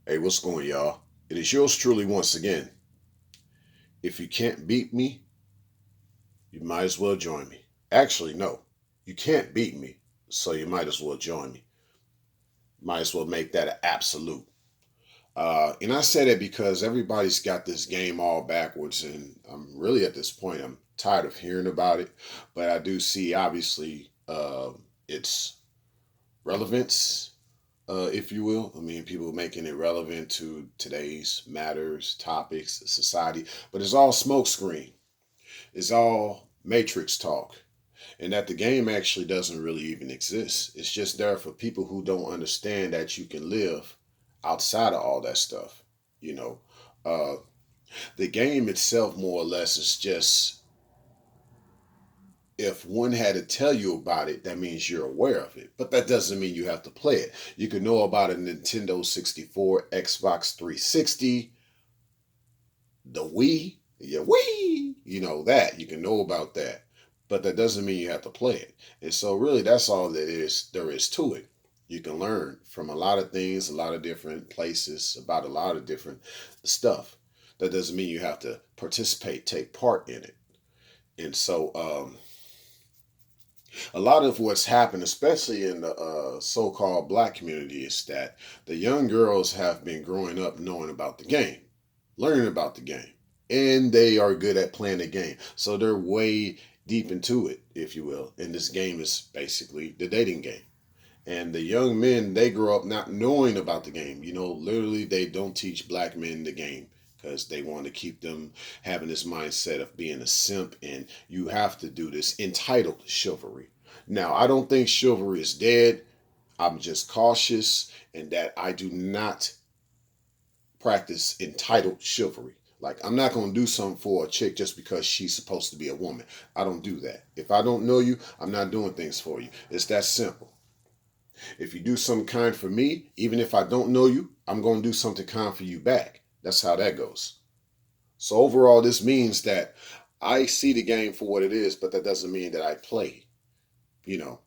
Hey, what's going, y'all? It is yours truly once again. If you can't beat me, you might as well join me. Actually, no, you can't beat me, so you might as well join me. Might as well make that an absolute. And I say that because everybody's got this game all backwards, and I'm really at this point, I'm tired of hearing about it. But I do see, obviously, its relevance, if you will. I mean, people making it relevant to today's matters, topics, society, but it's all smokescreen. It's all matrix talk. And that the game actually doesn't really even exist. It's just there for people who don't understand that you can live outside of all that stuff. You know, uh, the game itself, more or less, is just if one had to tell you about it, that means you're aware of it. But that doesn't mean you have to play it. You can know about a Nintendo 64, Xbox 360, the Wii, yeah, Wii, that. You can know about that. But that doesn't mean you have to play it. And so really that's all there is to it. You can learn from a lot of things, a lot of different places about a lot of different stuff. That doesn't mean you have to participate, take part in it. And so a lot of what's happened, especially in the so-called black community, is that the young girls have been growing up knowing about the game, learning about the game, and they are good at playing the game. So they're way deep into it, if you will. And this game is basically the dating game. And the young men, they grow up not knowing about the game. Literally, they don't teach black men the game because they want to keep them having this mindset of being a simp and you have to do this entitled chivalry. Now, I don't think chivalry is dead. I'm just cautious in that I do not practice entitled chivalry. Like, I'm not going to do something for a chick just because she's supposed to be a woman. I don't do that. If I don't know you, I'm not doing things for you. It's that simple. If you do something kind for me, even if I don't know you, I'm going to do something kind for you back. That's how that goes. So overall, this means that I see the game for what it is, but that doesn't mean that I play, you know,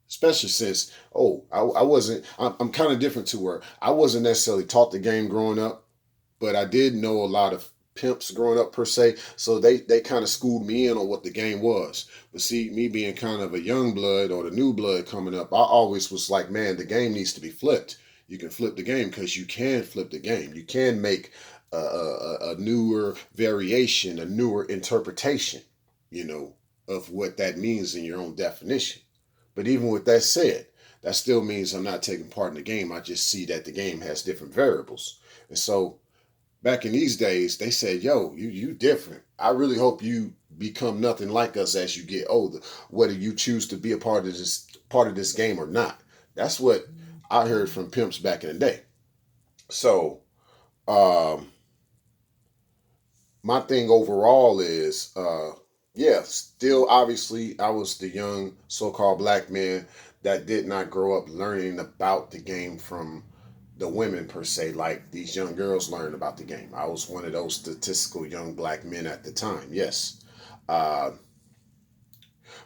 especially since, I wasn't, I'm kind of different to where I wasn't necessarily taught the game growing up, but I did know a lot of pimps growing up per se. So they kind of schooled me in on what the game was. But see, me being kind of a young blood or the new blood coming up, I always was like, man, the game needs to be flipped. You can flip the game because you can flip the game. You can make a newer variation, a newer interpretation, you know, of what that means in your own definition. But even with that said, that still means I'm not taking part in the game. I just see that the game has different variables. And so back in these days, they said, "Yo, you different. I really hope you become nothing like us as you get older, whether you choose to be a part of this game or not." That's what I heard from pimps back in the day. So, um, my thing overall is, yeah, still obviously I was the young so-called black man that did not grow up learning about the game from the women per se, like these young girls learned about the game. I was one of those statistical young black men at the time, yes. Uh,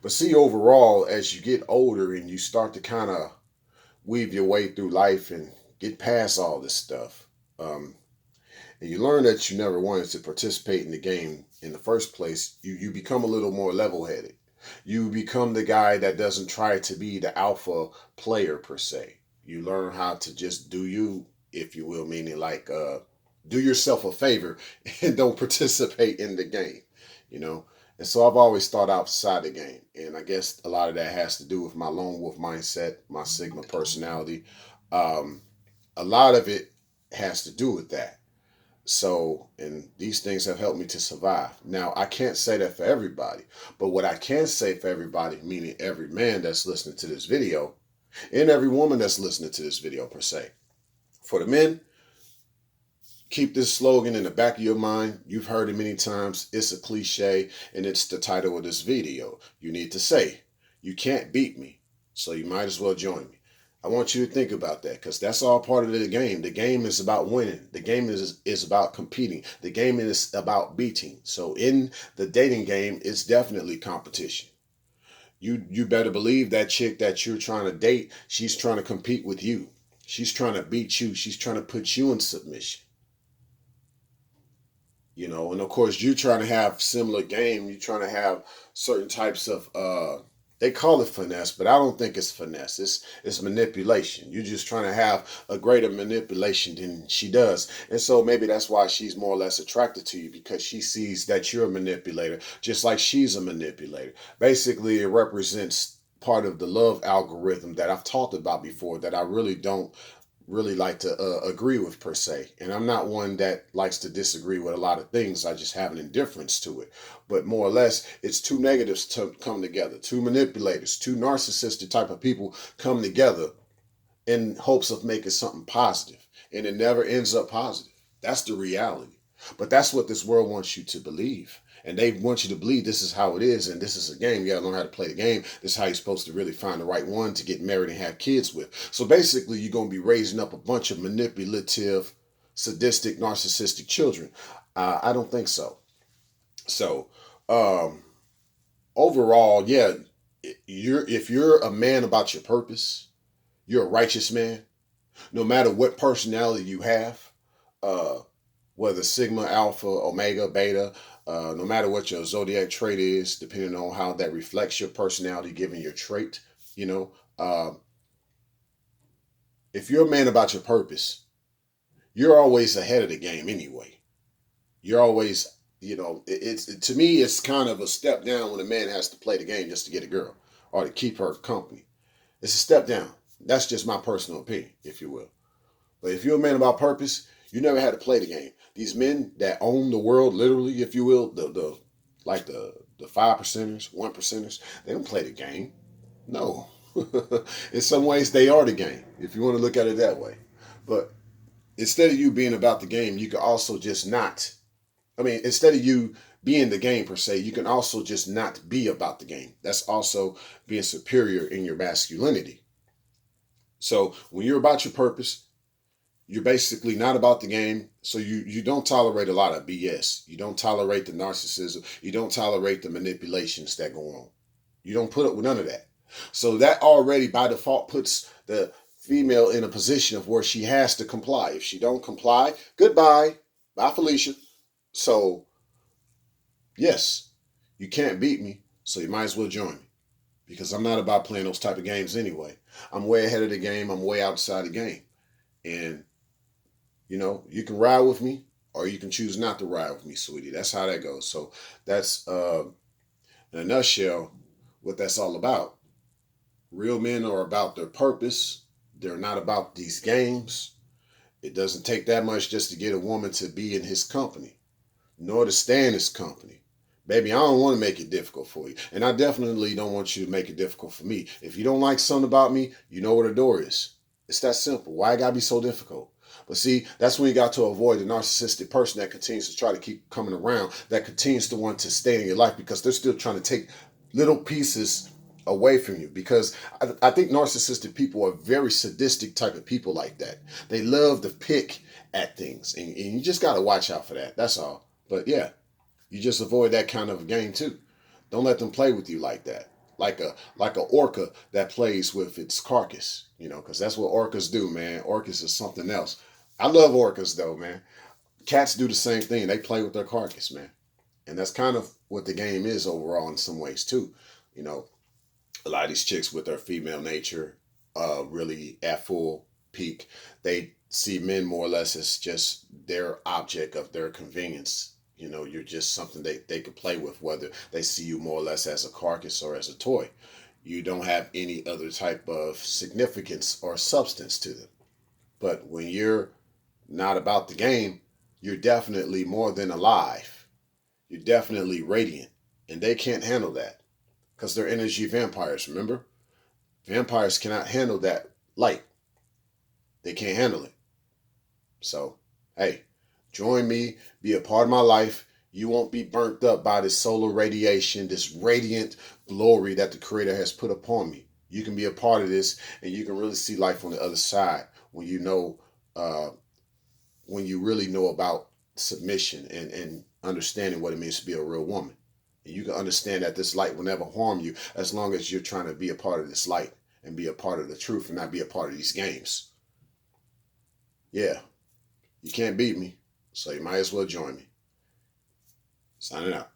but see, overall, as you get older and you start to kind of weave your way through life and get past all this stuff, and you learn that you never wanted to participate in the game in the first place, you become a little more level headed. You become the guy that doesn't try to be the alpha player per se. You learn how to just do you, if you will, meaning like do yourself a favor and don't participate in the game, you know. And so I've always thought outside the game, and I guess a lot of that has to do with my lone wolf mindset, my Sigma personality. Um, a lot of it has to do with that. So, and these things have helped me to survive. Now, I can't say that for everybody, but what I can say for everybody, meaning every man that's listening to this video and every woman that's listening to this video per se, for the men, keep this slogan in the back of your mind. You've heard it many times. It's a cliche, and it's the title of this video. You need to say, "You can't beat me, so you might as well join me." I want you to think about that because that's all part of the game. The game is about winning. The game is about competing. The game is about beating. So in the dating game, it's definitely competition. You better believe that chick that you're trying to date, she's trying to compete with you. She's trying to beat you. She's trying to put you in submission. And of course you're trying to have similar game. You're trying to have certain types of they call it finesse, but I don't think it's finesse. It's manipulation. You're just trying to have a greater manipulation than she does. And so maybe that's why she's more or less attracted to you, because she sees that you're a manipulator, just like she's a manipulator. Basically, it represents part of the love algorithm that I've talked about before, that I really don't really like to agree with per se. And I'm not one that likes to disagree with a lot of things. I just have an indifference to it. But more or less, it's two negatives to come together, two manipulators, two narcissistic type of people come together in hopes of making something positive. And it never ends up positive. That's the reality. But that's what this world wants you to believe. And they want you to believe this is how it is, and this is a game. You gotta learn how to play the game. This is how you're supposed to really find the right one to get married and have kids with. So basically, you're gonna be raising up a bunch of manipulative, sadistic, narcissistic children. I don't think so. So um, overall, yeah, if you're a man about your purpose, you're a righteous man. No matter what personality you have, uh, whether sigma, alpha, omega, beta, no matter what your zodiac trait is, depending on how that reflects your personality, given your trait, you know, uh, if you're a man about your purpose, you're always ahead of the game anyway. You're always, to me, it's kind of a step down when a man has to play the game just to get a girl or to keep her company. It's a step down. That's just my personal opinion, if you will. But if you're a man about purpose, you never had to play the game. These men that own the world, literally, if you will, the 5%ers, 1%ers, they don't play the game. No. In some ways, they are the game, if you want to look at it that way. But instead of you being about the game, you can also just not. I mean, instead of you being the game per se, you can also just not be about the game. That's also being superior in your masculinity. So when you're about your purpose, you're basically not about the game. So you don't tolerate a lot of BS. You don't tolerate the narcissism. You don't tolerate the manipulations that go on. You don't put up with none of that. So that already by default puts the female in a position of where she has to comply. If she don't comply, goodbye. Bye, Felicia. So yes, you can't beat me. So you might as well join me, because I'm not about playing those type of games anyway. I'm way ahead of the game. I'm way outside the game. And you can ride with me or you can choose not to ride with me, sweetie. That's how that goes. So that's, in a nutshell, what that's all about. Real men are about their purpose. They're not about these games. It doesn't take that much just to get a woman to be in his company, nor to stay in his company. Baby, I don't want to make it difficult for you. And I definitely don't want you to make it difficult for me. If you don't like something about me, you know where the door is. It's that simple. Why it gotta be so difficult? But see, that's when you got to avoid the narcissistic person that continues to try to keep coming around, that continues to want to stay in your life because they're still trying to take little pieces away from you. Because I think narcissistic people are very sadistic type of people like that. They love to pick at things, and you just got to watch out for that. That's all. But yeah, you just avoid that kind of game too. Don't let them play with you like that. Like a orca that plays with its carcass, because that's what orcas do, man. Orcas is something else. I love orcas though, man. Cats do the same thing. They play with their carcass, man. And that's kind of what the game is overall in some ways too. You know, a lot of these chicks with their female nature, really at full peak, they see men more or less as just their object of their convenience. You're just something they could play with, whether they see you more or less as a carcass or as a toy. You don't have any other type of significance or substance to them. But when you're not about the game, you're definitely more than alive. You're definitely radiant. And they can't handle that because they're energy vampires, remember? Vampires cannot handle that light. They can't handle it. So, hey, join me, be a part of my life. You won't be burnt up by this solar radiation, this radiant glory that the Creator has put upon me. You can be a part of this, and you can really see life on the other side when uh, when you really know about submission and understanding what it means to be a real woman. And you can understand that this light will never harm you as long as you're trying to be a part of this light and be a part of the truth and not be a part of these games. Yeah, you can't beat me, so you might as well join me. Signing out.